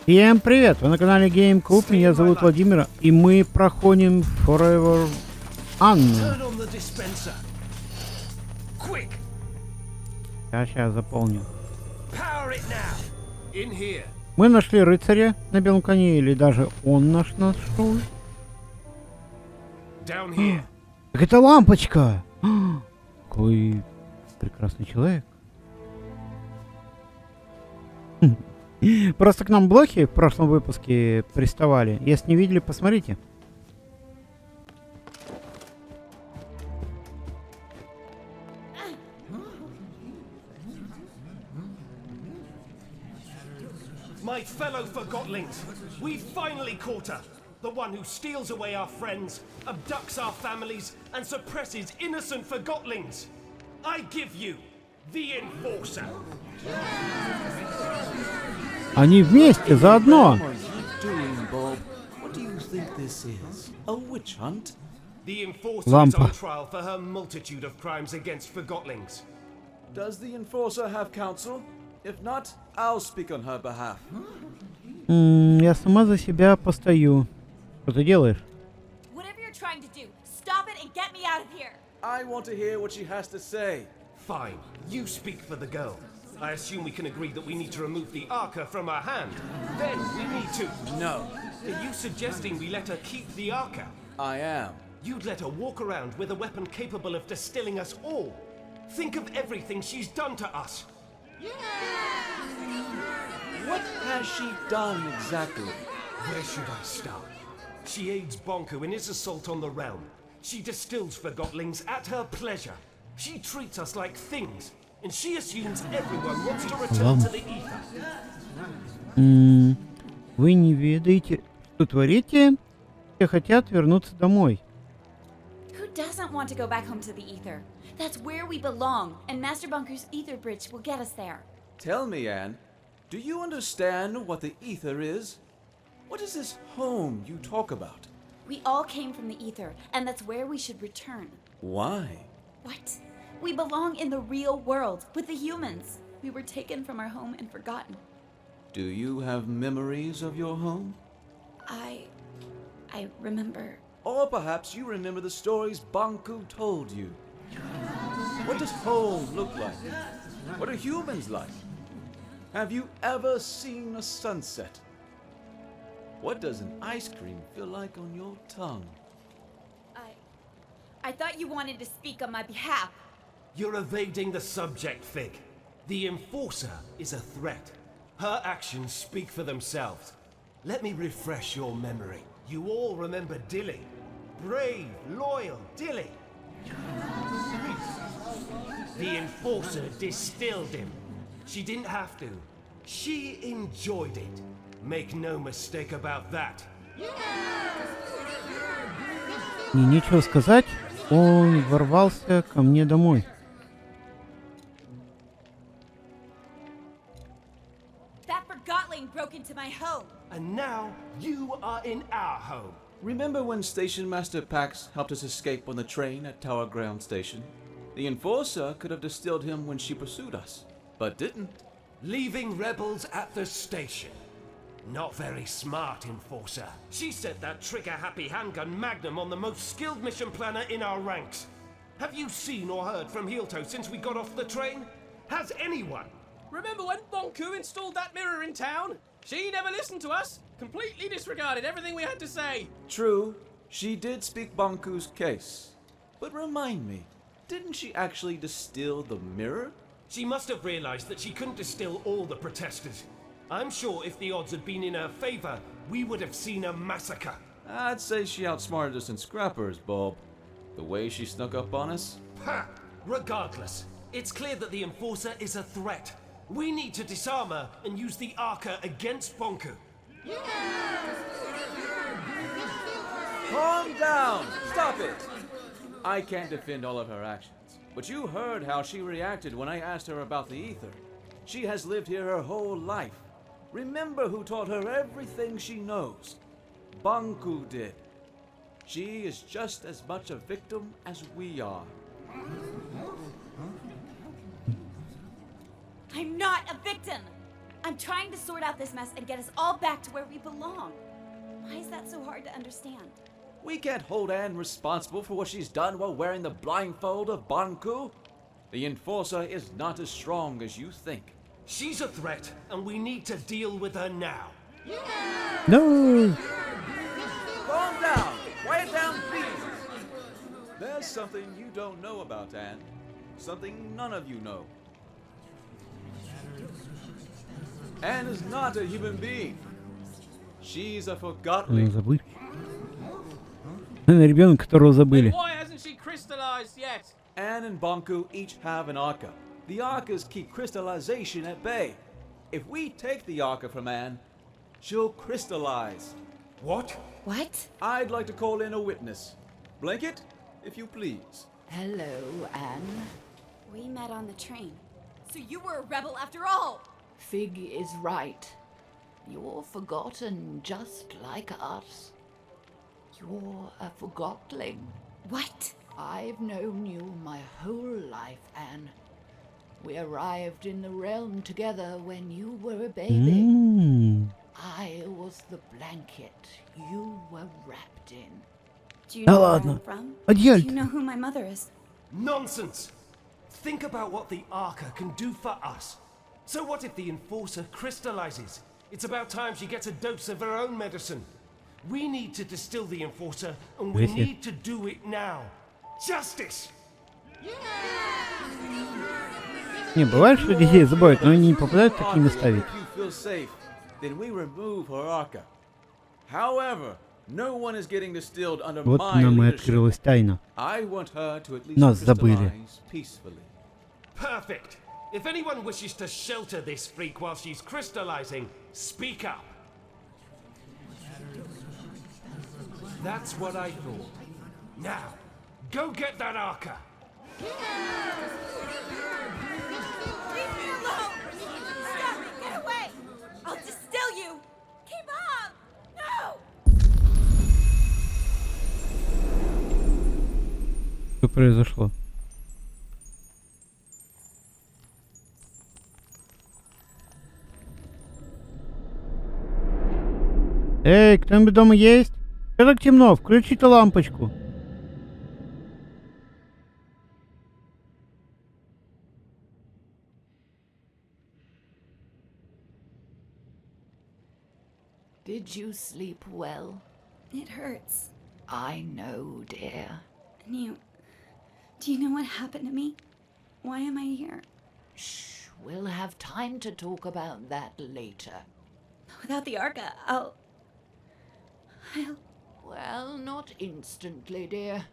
Всем привет! Вы на канале Game Club, меня зовут Владимир, и мы проходим Forgotton Anne. Сейчас заполню. Мы нашли рыцаря на белом коне, или даже он наш нашел. Так это лампочка! Какой прекрасный человек. Просто к нам блохи в прошлом выпуске приставали. Если не видели, посмотрите. My fellow Forgotlings, we finally caught her. The one who steals away our friends, abducts our families, and suppresses innocent Forgotlings. I give you the Enforcer. Они вместе, заодно. The Enforcer is on trial for her multitude of crimes against Forgotlings. Does the Enforcer have counsel? If not, I'll speak on her behalf. Я сама за себя постою. Что ты делаешь? Whatever you're trying to do, stop it and get me out of here. I want to hear what she has to say. Fine, you speak for the girl. I assume we can agree that we need to remove the Arca from her hand. Then we need to... No. Are you suggesting we let her keep the Arca? I am. You'd let her walk around with a weapon capable of distilling us all. Think of everything she's done to us. What has she done exactly? Where should I start? She aids Bonku in his assault on the realm. She distills Forgotlings at her pleasure. She treats us like things. And she assumes everyone wants to return to the ether. Вы не ведаете, что творите? Все хотят вернуться домой. Who doesn't want to go back home to the ether? That's where we belong, and Master Bunker's ether bridge will get us there. Tell me, Anne, do you understand what the ether is? What is this home you talk about? We all came from the ether, and that's where we should return. Why? What? We belong in the real world, with the humans. We were taken from our home and forgotten. Do you have memories of your home? I remember. Or perhaps you remember the stories Bonku told you. What does home look like? What are humans like? Have you ever seen a sunset? What does an ice cream feel like on your tongue? I thought you wanted to speak on my behalf. You're evading the subject, Fig. The Enforcer is a threat. Her actions speak for themselves. Let me refresh your memory. You all remember Dilly. Brave, loyal Dilly. The Enforcer distilled him. She didn't have to. She enjoyed it. Make no mistake about that. Мне нечего сказать. Он ворвался ко мне домой. That Forgotling broke into my home. And now you are in our home. Remember when Station Master Pax helped us escape on the train at Tower Ground Station? The Enforcer could have distilled him when she pursued us, but didn't. Leaving rebels at the station. Not very smart, Enforcer. She set that trigger-happy handgun Magnum on the most skilled mission planner in our ranks. Have you seen or heard from Hilto since we got off the train? Has anyone? Remember when Bonku installed that mirror in town? She never listened to us. Completely disregarded everything we had to say. True, she did speak Bonku's case. But remind me, didn't she actually distill the mirror? She must have realized that she couldn't distill all the protesters. I'm sure if the odds had been in her favor, we would have seen a massacre. I'd say she outsmarted us in scrappers, Bob. The way she snuck up on us. Ha! Regardless, it's clear that the Enforcer is a threat. We need to disarm her and use the Arca against Bonku. Calm down! Stop it! I can't defend all of her actions, but you heard how she reacted when I asked her about the ether. She has lived here her whole life. Remember who taught her everything she knows. Bonku did. She is just as much a victim as we are. I'm not a victim. I'm trying to sort out this mess and get us all back to where we belong. Why is that so hard to understand? We can't hold Anne responsible for what she's done while wearing the blindfold of Banku. The Enforcer is not as strong as you think. She's a threat, and we need to deal with her now. No. Calm down! Quiet down, please! There's something you don't know about Anne. Something none of you know. Anne is not a human being. She's a forgotten. Забыть. Ребенок, которого забыли. Why hasn't she crystallized yet? Anne and Banku each have an Arca. The Arcas keep crystallization at bay. If we take the Arca from Anne, she'll crystallize. What? What? I'd like to call in a witness. Blanket, if you please. Hello, Anne. We met on the train. So you were a rebel after all! Fig is right. You're forgotten just like us. You're a forgotling. What? I've known you my whole life, Anne. We arrived in the realm together when you were a baby. I was the blanket you were wrapped in. Do you know where ладно. I'm from? Одеяльте. Do you know who my mother is? Nonsense! Think about what the Arca can do for us. So what if the Enforcer crystallizes? It's about time she gets a dose of her own medicine. We need to distill the Enforcer, and we Если. need to do it now. Justice! Не, бывает, что детей забывают, но они не попадают в такие места ведь. If you feel safe, then we remove her Arca. However, no one is getting distilled under Вот my нам и leadership. открылась тайна. I want her to at least Нас забыли. crystallize peacefully. Perfect! If anyone wishes to shelter this freak while she's crystallizing, speak up. That's what I thought. Now, go get that Arca! Leave me alone! Stop it! Get away! I'll distill you! Keep on! No! Что произошло? Эй, кто-нибудь дома есть? Что так темно? Включите лампочку. Did you sleep well? It hurts. I know, dear. And do you know what happened to me? Why am I here? Shh, we'll have time to talk about that later. Without the Arca, I'll... Well, not instantly, dear.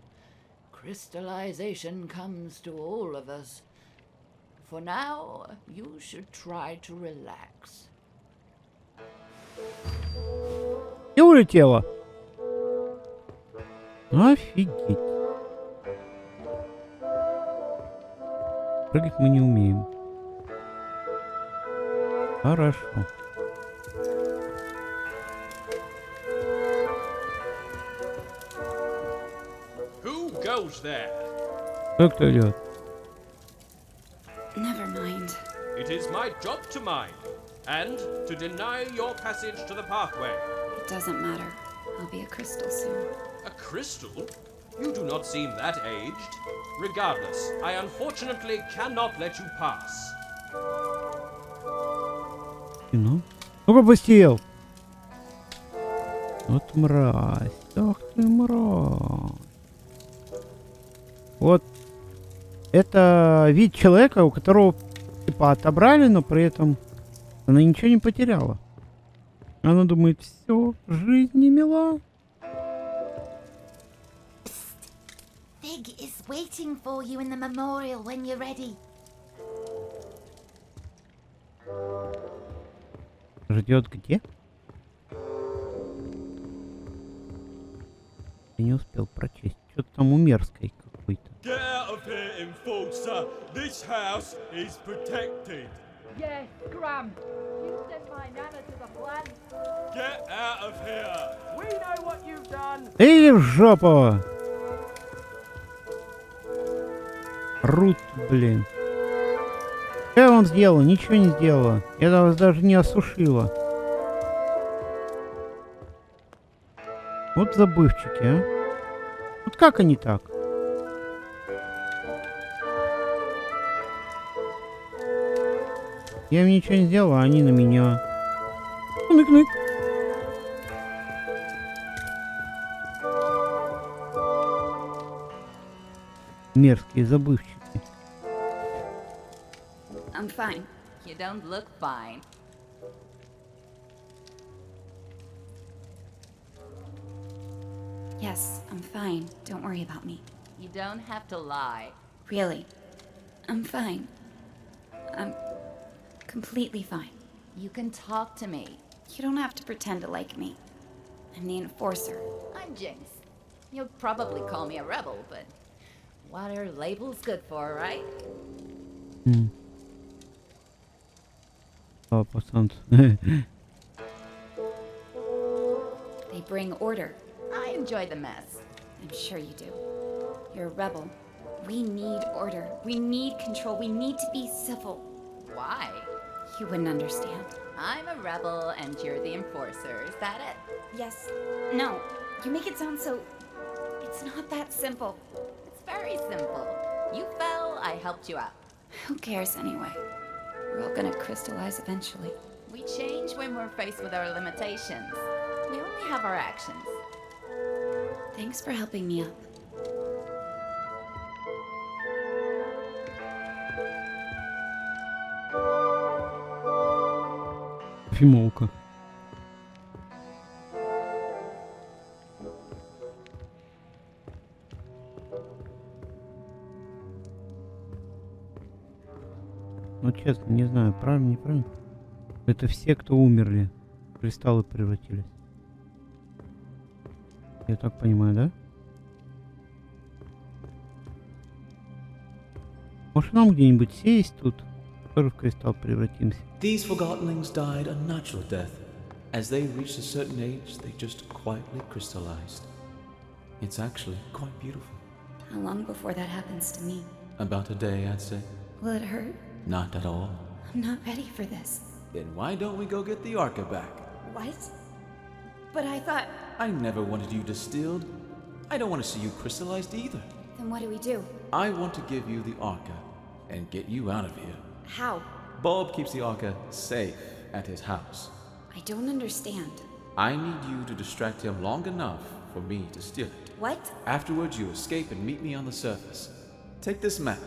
Crystallization comes to all of us. For now, you should try to relax. И улетела. Офигеть. Прыгать мы не умеем. Хорошо. Who goes there? Кто идет? Never mind. It is my job to mind, and to deny your passage to the pathway. It doesn't matter. I'll be a crystal soon. A crystal? You do not seem that aged. Regardless, I unfortunately cannot let you pass. Ну? Ну-ка, пустил. Вот мразь. Ах ты мразь. Вот. Это вид человека, у которого типа отобрали, но при этом она ничего не потеряла. Она думает, все, жизнь не мила. Fig is waiting for you in the memorial when you're ready. Ждет где? Я не успел прочесть. Что-то там у Мерзкой какой-то. Get out of here, Enforcer! This house is protected! Yes, Scram. You sent my nana to the plant. Get out of here! We know what you've done. Эй, в жопу! Рут, блин. Что я вам сделала? Ничего не сделала. Я вас даже не осушила. Вот забывчики, а. Вот как они так? Я им ничего не сделала, а они на меня. Нык-нык. Мерзкие забывчики. I'm fine. You don't look fine. Yes, I'm fine. Don't worry about me. You don't have to lie. Really. I'm fine. I'm completely fine. You can talk to me. You don't have to pretend to like me. I'm the enforcer. I'm Jinx. You'll probably call me a rebel, but what are labels good for, right? Oh, пацанцы. They bring order. I enjoy the mess. I'm sure you do. You're a rebel. We need order. We need control. We need to be civil. Why? You wouldn't understand. I'm a rebel and you're the enforcer. Is that it? Yes. No. You make it sound so... It's not that simple. It's very simple. You fell, I helped you out. Who cares anyway? We're all gonna crystallize eventually. We change when we're faced with our limitations. We only have our actions. Thanks for helping me up. Фимолка. Ну честно, не знаю, правильно, неправильно. Это все, кто умерли, в кристаллы превратились. Я так понимаю, да? Может нам где-нибудь сесть тут, тоже в кристалл превратимся. These forgottenlings died a natural death. As they reached a certain age, they just quietly crystallized. It's actually quite beautiful. How long before that happens to me? About a day, I'd say. Will it hurt? Not at all. I'm not ready for this. Then why don't we go get the Arca back? What? But I thought... I never wanted you distilled. I don't want to see you crystallized either. Then what do we do? I want to give you the Arca and get you out of here. How? Bob keeps the Arca safe at his house. I don't understand. I need you to distract him long enough for me to steal it. What? Afterwards, you escape and meet me on the surface. Take this map.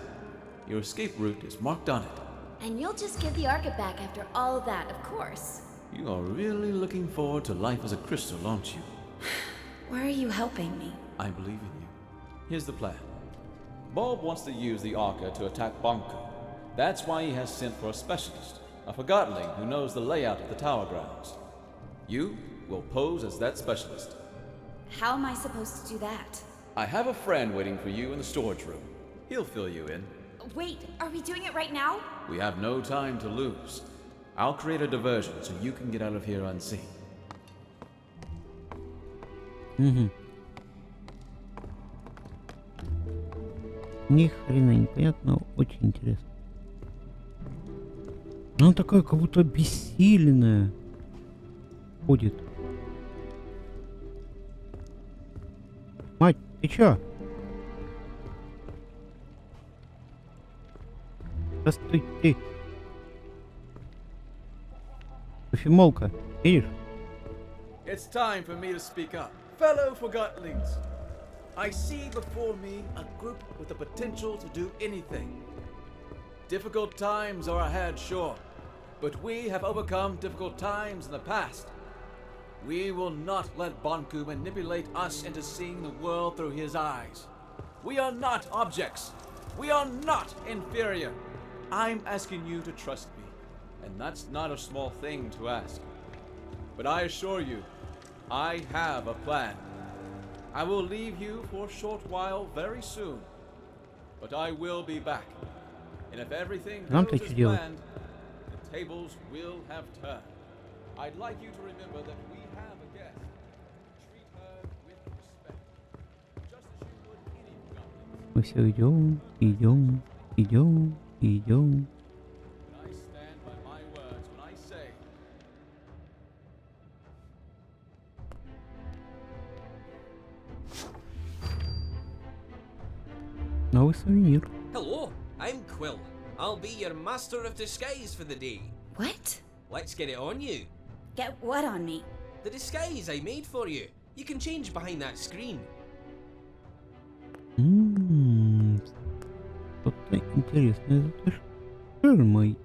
Your escape route is marked on it. And you'll just give the Arca back after all that, of course. You are really looking forward to life as a crystal, aren't you? Why are you helping me? I believe in you. Here's the plan. Bob wants to use the Arca to attack Banku. That's why he has sent for a specialist, a Forgottenling who knows the layout of the tower grounds. You will pose as that specialist. How am I supposed to do that? I have a friend waiting for you in the storage room. He'll fill you in. Wait, are we doing it right now? We have no time to lose. I'll create a diversion so you can get out of here unseen. Ни хрена непонятно, очень интересно. Она такая, как будто обессиленная ходит. Мать, ты чё? Да стой ты. Кофемолка, видишь? It's time for me to speak up. Fellow Forgottenlings, I see before me a group with the potential to do anything. Difficult times are ahead, sure, but we have overcome difficult times in the past. We will not let Banku manipulate us into seeing the world through his eyes. We are not objects. We are not inferior. I'm asking you to trust me, and that's not a small thing to ask. But I assure you, I have a plan. I will leave you for a short while very soon, but I will be back. And if everything goes as planned, the tables will have turned. I'd like you to remember that we have a guest. Treat her with respect, just as you would any Forgottenling. Мы все идем, идем, идем, идем. Новый сувенир. Hello, I'm Quill. I'll be your master of disguise for the day. What? Let's get it on you. Get what on me? The disguise I made for you. You can change behind that screen. Что-то интересное за той ширмой.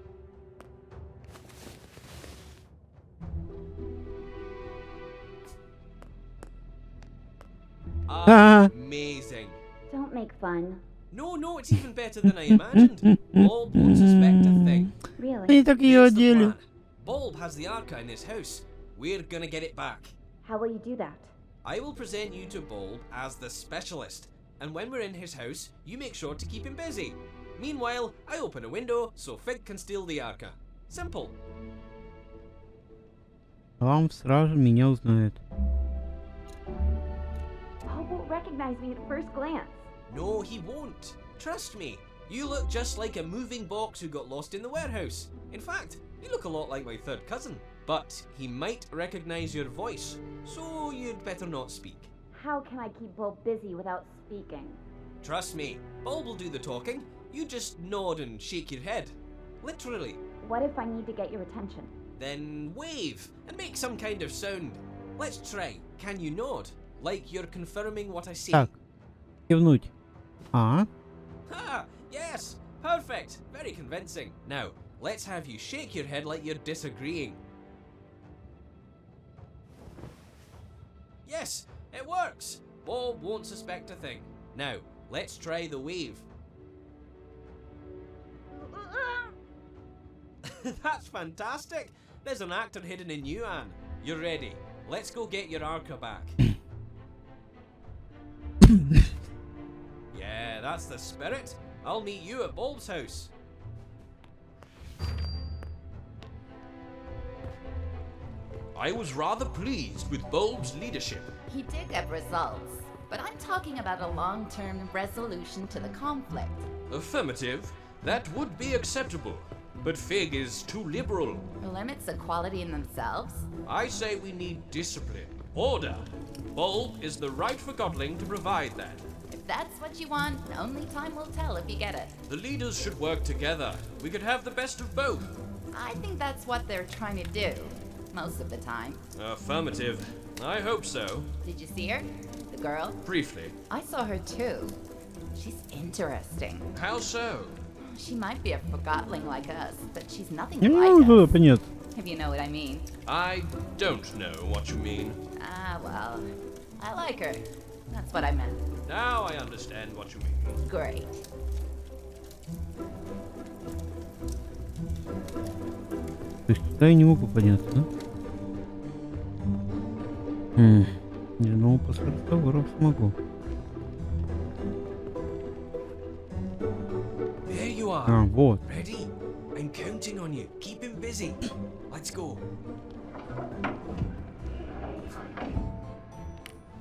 Amazing. Don't make fun. No, it's even better than I imagined. Bulb won't suspect a thing. Really? Они так ее Here's the одели. plan. Bulb has the Arca in his house. We're gonna get it back. How will you do that? I will present you to Bulb as the specialist, and when we're in his house, you make sure to keep him busy. Meanwhile, I open a window so Fig can steal the Arca. Simple. Вам сразу меня узнает. Paul won't recognize me at first glance. No, he won't. Trust me. You look just like a moving box who got lost in the warehouse. In fact, you look a lot like my third cousin. But he might recognize your voice, so you'd better not speak. How can I keep Bulb busy without speaking? Trust me, Bulb will do the talking. You just nod and shake your head. Literally. What if I need to get your attention? Then wave and make some kind of sound. Let's try. Can you nod? Like you're confirming what I say. Так, кивнуть. А? Ha! Yes! Perfect! Very convincing. Now, let's have you shake your head like you're disagreeing. Yes, it works! Bulb won't suspect a thing. Now, let's try the wave. That's fantastic! There's an actor hidden in you, Anne. You're ready. Let's go get your Arca back. Yeah, that's the spirit. I'll meet you at Bulb's house. I was rather pleased with Bulb's leadership. He did get results, but I'm talking about a long-term resolution to the conflict. Affirmative. That would be acceptable. But Fig is too liberal. Limits equality in themselves? I say we need discipline. Order. Bulb is the right Forgotling to provide that. If that's what you want, only time will tell if you get it. The leaders should work together. We could have the best of both. I think that's what they're trying to do, most of the time. Affirmative. I hope so. Did you see her? The girl? Briefly. I saw her too. She's interesting. How so? She might be a Forgotling like us, but she's nothing Не like могу us. понять. If you know what I mean. I don't know what you mean. Ah, well, I like her. That's what I meant. Now I understand what you mean. Great. То есть туда я не могу подняться, да? Не, ну после разговоров смогу. There you are. А, вот. Ready? I'm counting on you. Keep him busy. Let's go.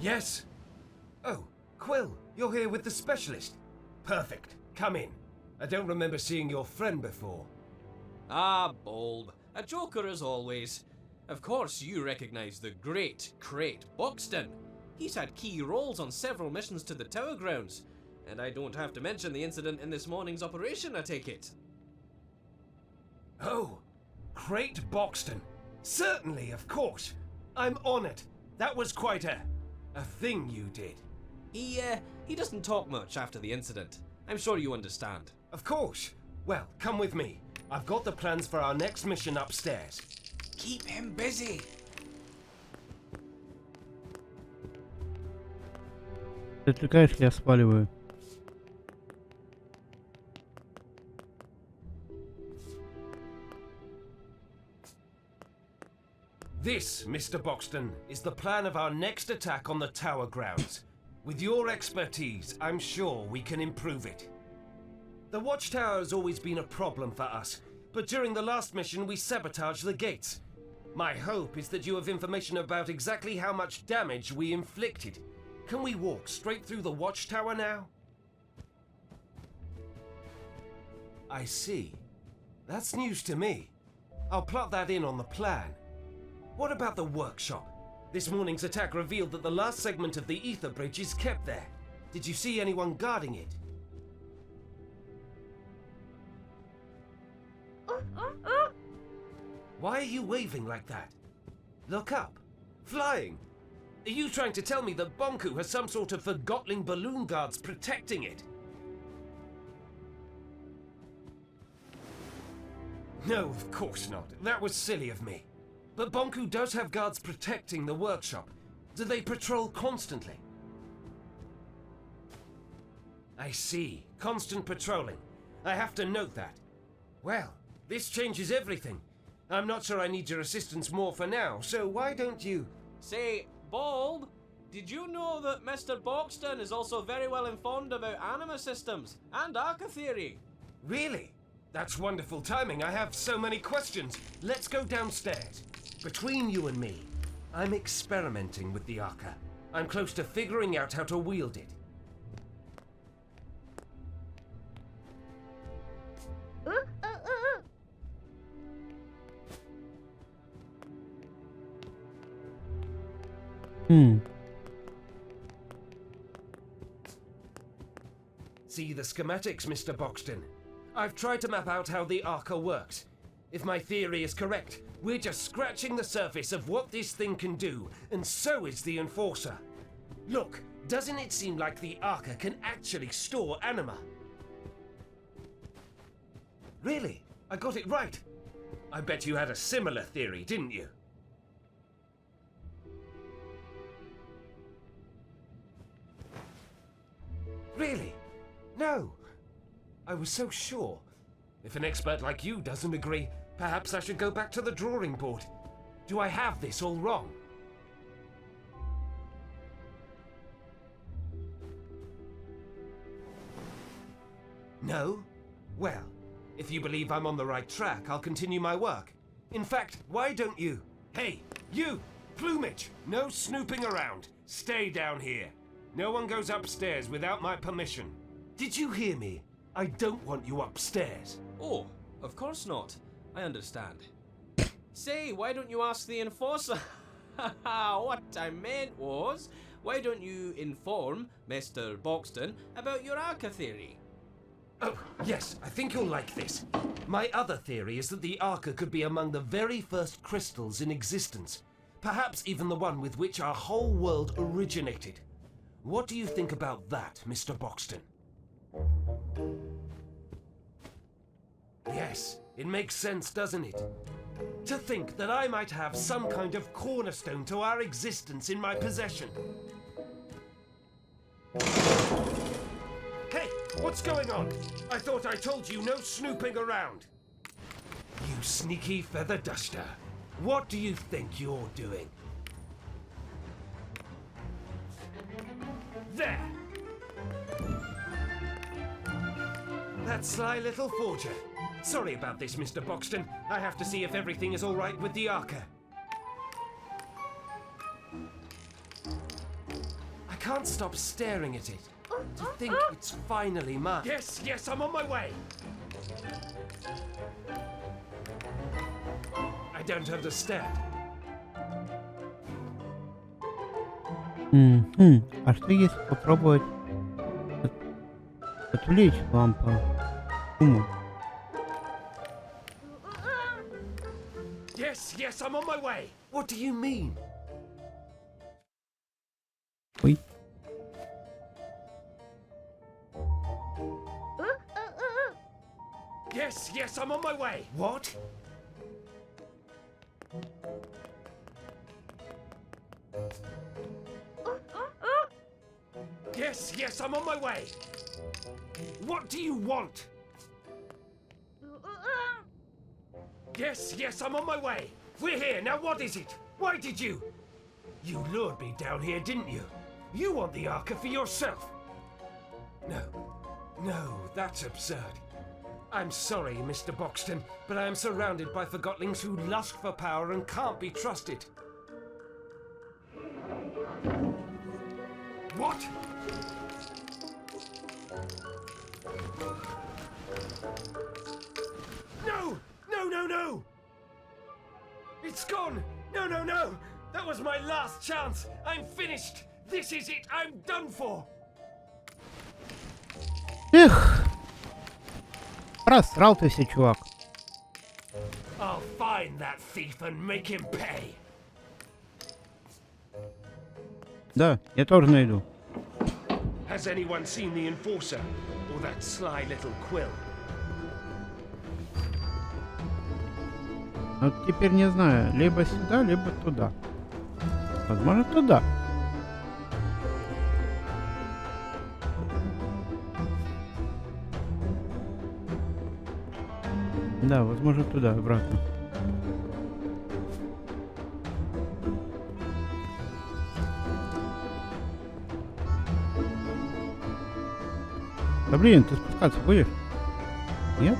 Yes. Oh, Quill, you're here with the specialist. Perfect. Come in. I don't remember seeing your friend before. Ah, Bulb. A joker as always. Of course you recognize the great Crate Buxton. He's had key roles on several missions to the Tower Grounds. And I don't have to mention the incident in this morning's operation, I take it. Oh, Crate Buxton. Certainly, of course. I'm honoured. That was quite a thing you did. He doesn't talk much after the incident. I'm sure you understand. Of course. Well, come with me. I've got the plans for our next mission upstairs. Keep him busy. Ты отвлекаешь, я спаливаю. This, Mr. Buxton, is the plan of our next attack on the Tower Grounds. With your expertise, I'm sure we can improve it. The Watchtower has always been a problem for us, but during the last mission we sabotaged the gates. My hope is that you have information about exactly how much damage we inflicted. Can we walk straight through the Watchtower now? I see. That's news to me. I'll plot that in on the plan. What about the workshop? This morning's attack revealed that the last segment of the ether bridge is kept there. Did you see anyone guarding it? Why are you waving like that? Look up. Flying. Are you trying to tell me that Bonku has some sort of Forgotling balloon guards protecting it? No, of course not. That was silly of me. But Bonku does have guards protecting the workshop. Do they patrol constantly? I see. Constant patrolling. I have to note that. Well, this changes everything. I'm not sure I need your assistance more for now, so why don't you... Say, Bulb, did you know that Mr. Boxton is also very well informed about anima systems and Arca theory? Really? That's wonderful timing. I have so many questions. Let's go downstairs. Between you and me, I'm experimenting with the Arca. I'm close to figuring out how to wield it. See the schematics, Mr. Boxton. I've tried to map out how the Arca works. If my theory is correct, we're just scratching the surface of what this thing can do, and so is the Enforcer. Look, doesn't it seem like the Arca can actually store anima? Really? I got it right. I bet you had a similar theory, didn't you? Really? No. I was so sure. If an expert like you doesn't agree, perhaps I should go back to the drawing board. Do I have this all wrong? No? Well, if you believe I'm on the right track, I'll continue my work. In fact, why don't you? Hey, you! Plumage! No snooping around. Stay down here. No one goes upstairs without my permission. Did you hear me? I don't want you upstairs. Oh, of course not. I understand. Say, why don't you ask the Enforcer? What I meant was, why don't you inform Mr. Boxton about your Arca theory? Oh, yes, I think you'll like this. My other theory is that the Arca could be among the very first crystals in existence. Perhaps even the one with which our whole world originated. What do you think about that, Mr. Boxton? Yes, it makes sense, doesn't it? To think that I might have some kind of cornerstone to our existence in my possession. Hey, what's going on? I thought I told you no snooping around. You sneaky feather duster. What do you think you're doing? There! That sly little forger. Sorry about this, Mr. Boxton. I have to see if everything is all right with the Arca. I can't stop staring at it. To think it's finally mine. Yes, yes, I'm on my way. I don't understand. А что если попробовать отвлечь лампу? Yes, yes, I'm on my way. What do you mean? Ой. Yes, yes, I'm on my way. What? Yes, yes, I'm on my way. What do you want? Yes, yes, I'm on my way. We're here. Now what is it? Why did you? You lured me down here, didn't you? You want the Arca for yourself. No, no, that's absurd. I'm sorry, Mr. Boxton, but I am surrounded by Forgotlings who lust for power and can't be trusted. What? No! No, no, no! It's gone! No, no, no! That was my last chance! I'm finished! This is it! I'm done for! Эх! Просрал ты все, чувак. I'll I'll find that thief and make him pay. Да, я тоже найду. Has anyone seen the enforcer or that sly little Quill? Вот теперь не знаю, либо сюда, либо туда. Возможно, туда. Да, возможно, туда, обратно. Да блин, ты спускаться будешь? Нет?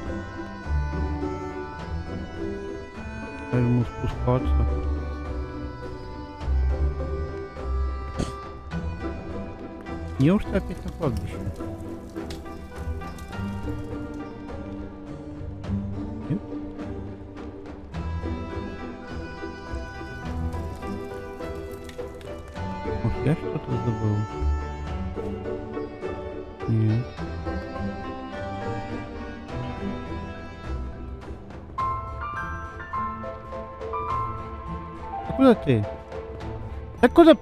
Я ему спускаться. Неужто опять на кладбище? Нет? Может, я что-то забыл? Нет. А куда ты? Да куда?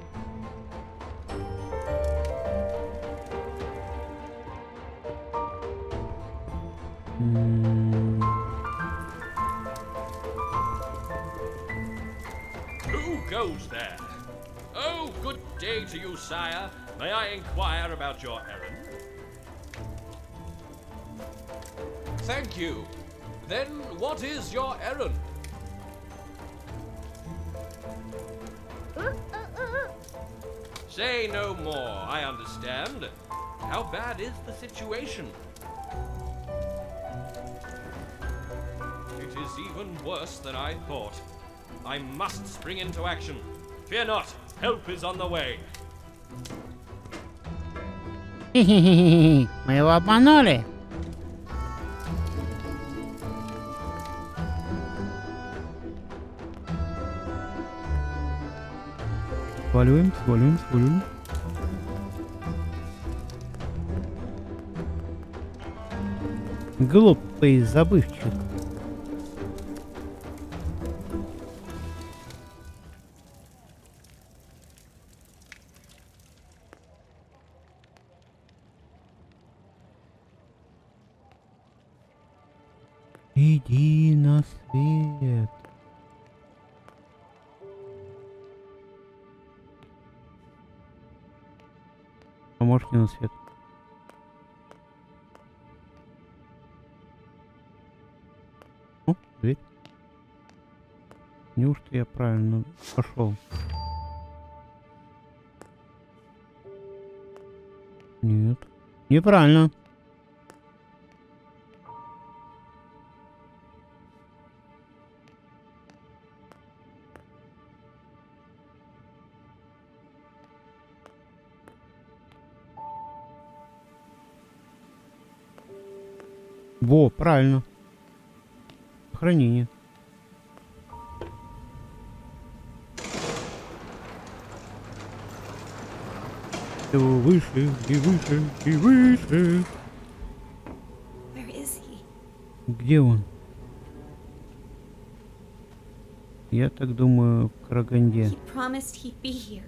Who goes there? Oh, good day to you, sire. May I inquire about your errand? Thank you. Then what is your errand? Say no more, I understand. How bad is the situation? It is even worse than I thought. I must spring into action. Fear not, help is on the way. Хе-хе-хе-хе. Мы его обманули. Сваливаем, сваливаем, сваливаем. Глупый забывчик. Иди на свет. Поможешь мне на свет. О, дверь. Неужто я правильно пошел? Нет. Неправильно. Во, правильно. Сохранение. Все выше и выше и выше. Where is he? Где он? Я так думаю, в Караганде. He promised he'd be here.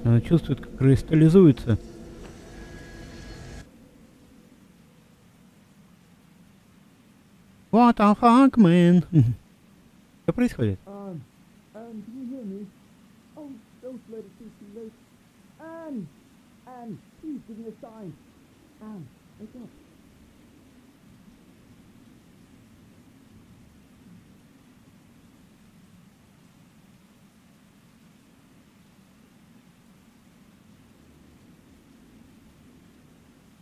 Она чувствует, как кристаллизуется. What the fuck, man? Что происходит? Can you hear me? Oh, don't let it be too late. Anne! Anne, please give me a sign. Anne, wake up.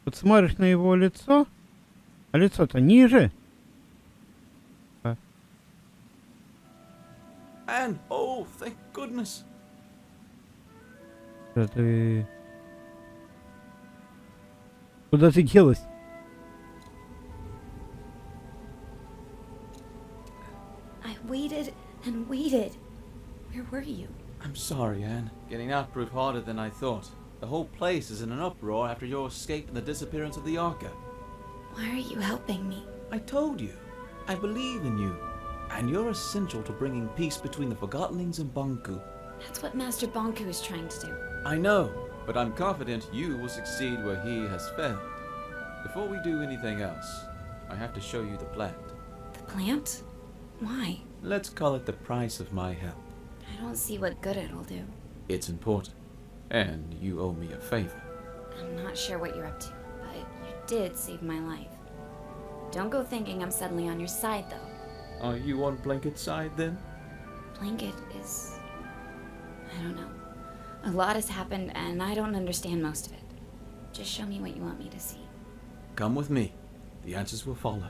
Вот смотришь на его лицо, а лицо-то ниже. Anne! Oh, thank goodness! Куда ты... Куда ты делась? I waited and waited. Sorry, Anne. Getting out proved harder than I thought. The whole place is in an uproar after your escape and the disappearance of the Arca. Why are you helping me? I told you. I believe in you. And you're essential to bringing peace between the Forgottonlings and Banku. That's what Master Banku is trying to do. I know, but I'm confident you will succeed where he has failed. Before we do anything else, I have to show you the plant. The plant? Why? Let's call it the price of my help. I don't see what good it'll do. It's important. And you owe me a favor. I'm not sure what you're up to, but you did save my life. Don't go thinking I'm suddenly on your side, though. Are you on Blanket's side, then? Blanket is... I don't know. A lot has happened, and I don't understand most of it. Just show me what you want me to see. Come with me. The answers will follow.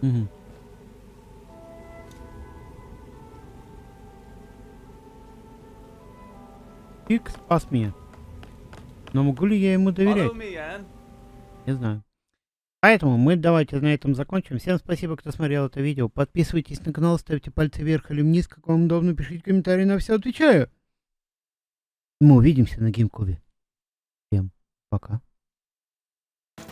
Угу. Пик спас меня. Но могу ли я ему доверять? Follow me, Anne. Не знаю. Поэтому мы давайте на этом закончим. Всем спасибо, кто смотрел это видео. Подписывайтесь на канал, ставьте пальцы вверх или вниз, как вам удобно, пишите комментарии, на все отвечаю. Мы увидимся на геймкубе. Всем пока.